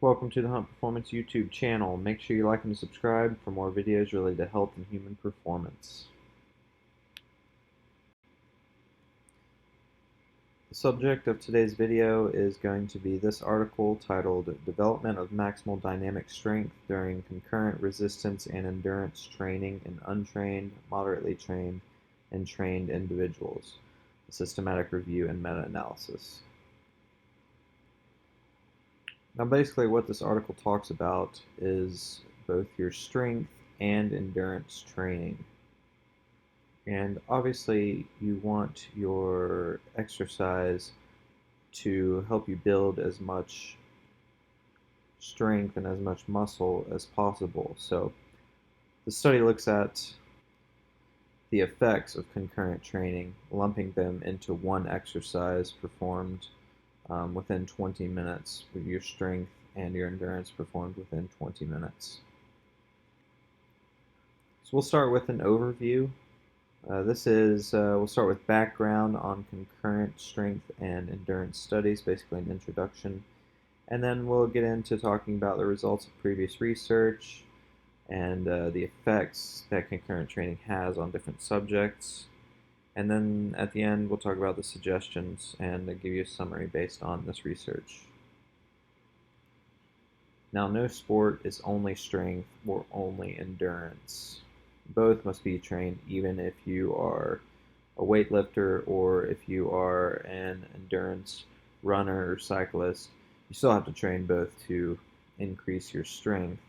Welcome to the Hunt Performance YouTube channel. Make sure you like and subscribe for more videos related to health and human performance. The subject of today's video is going to be this article titled Development of Maximal Dynamic Strength During Concurrent Resistance and Endurance Training in Untrained, Moderately Trained, and Trained Individuals. A Systematic Review and Meta-Analysis. Now basically what this article talks about is both your strength and endurance training. And obviously you want your exercise to help you build as much strength and as much muscle as possible. So the study looks at the effects of concurrent training, lumping them into one exercise performed within 20 minutes, with your strength and your endurance performed within 20 minutes. So we'll start with an overview. We'll start with background on concurrent strength and endurance studies, basically an introduction. And then we'll get into talking about the results of previous research and the effects that concurrent training has on different subjects. And then at the end, we'll talk about the suggestions and give you a summary based on this research. Now, no sport is only strength or only endurance. Both must be trained, even if you are a weightlifter or if you are an endurance runner or cyclist. You still have to train both to increase your strength.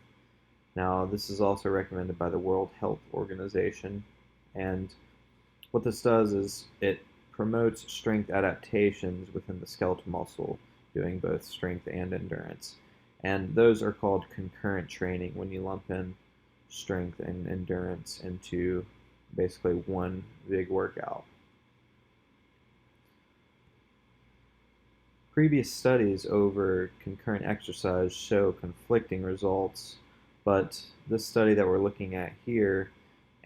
Now, this is also recommended by the World Health Organization, and what this does is it promotes strength adaptations within the skeletal muscle, doing both strength and endurance. And those are called concurrent training when you lump in strength and endurance into basically one big workout. Previous studies over concurrent exercise show conflicting results, but this study that we're looking at here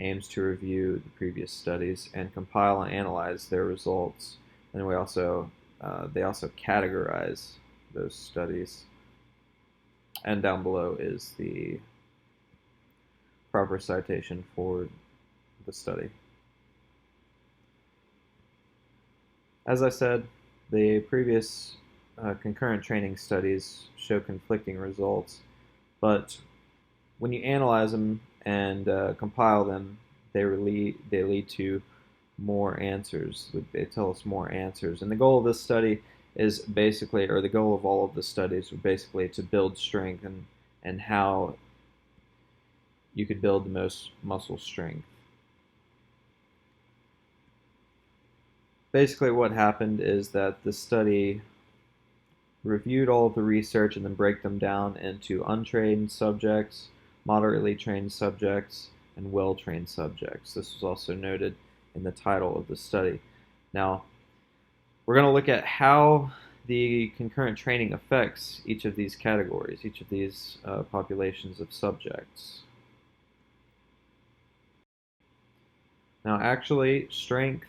aims to review the previous studies and compile and analyze their results. And they also categorize those studies. And down below is the proper citation for the study. As I said, the previous concurrent training studies show conflicting results, but when you analyze them and compile them, they lead to more answers. They tell us more answers. And the goal of this study is basically, or the goal of all of the studies, are basically to build strength and how you could build the most muscle strength. Basically what happened is that the study reviewed all of the research and then break them down into untrained subjects, moderately trained subjects, and well-trained subjects. This was also noted in the title of the study. Now, we're going to look at how the concurrent training affects each of these categories, each of these populations of subjects. Now, actually, strength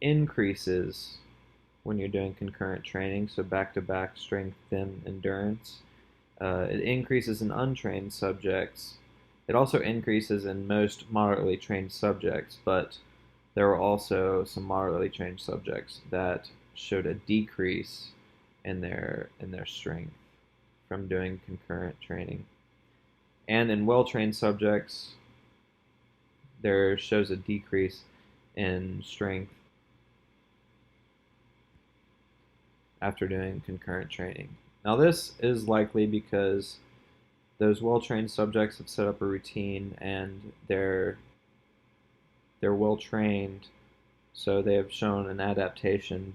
increases when you're doing concurrent training, so back-to-back strength, then endurance. It increases in untrained subjects. It also increases in most moderately trained subjects, but there were also some moderately trained subjects that showed a decrease in their strength from doing concurrent training. And in well-trained subjects, there shows a decrease in strength after doing concurrent training. Now this is likely because those well-trained subjects have set up a routine and they're well-trained, so they have shown an adaptation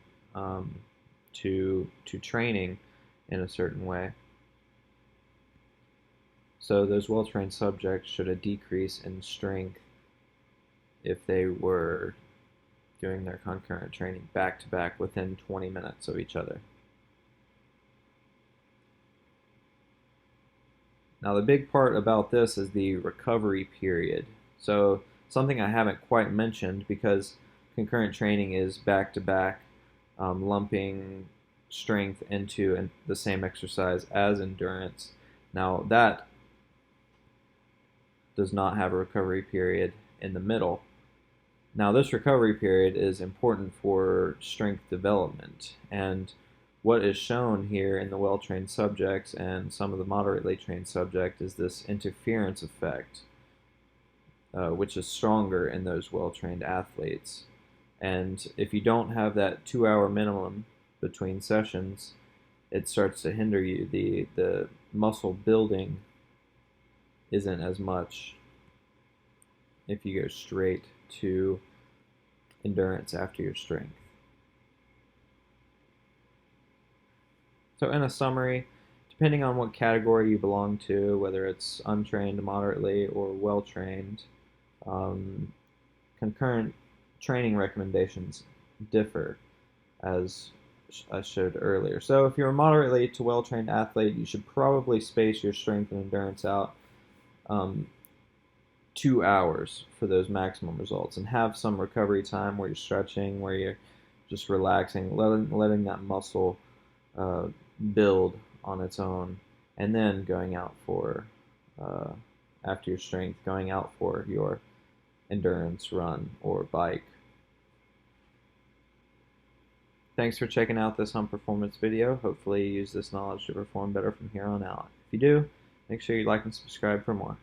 to training in a certain way. So those well-trained subjects showed a decrease in strength if they were doing their concurrent training back-to-back within 20 minutes of each other. Now the big part about this is the recovery period. So something I haven't quite mentioned, because concurrent training is back-to-back, lumping strength into the same exercise as endurance. Now that does not have a recovery period in the middle. Now this recovery period is important for strength development, and what is shown here in the well-trained subjects and some of the moderately trained subjects is this interference effect, which is stronger in those well-trained athletes. And if you don't have that 2-hour minimum between sessions, it starts to hinder you. The muscle building isn't as much if you go straight to endurance after your strength. So in a summary, depending on what category you belong to, whether it's untrained, moderately, or well-trained, concurrent training recommendations differ, as I showed earlier. So if you're a moderately to well-trained athlete, you should probably space your strength and endurance out 2 hours for those maximum results, and have some recovery time where you're stretching, where you're just relaxing, letting that muscle build on its own, and then going out for, after your strength, going out for your endurance run or bike. Thanks for checking out this Hum Performance video. Hopefully you use this knowledge to perform better from here on out. If you do, make sure you like and subscribe for more.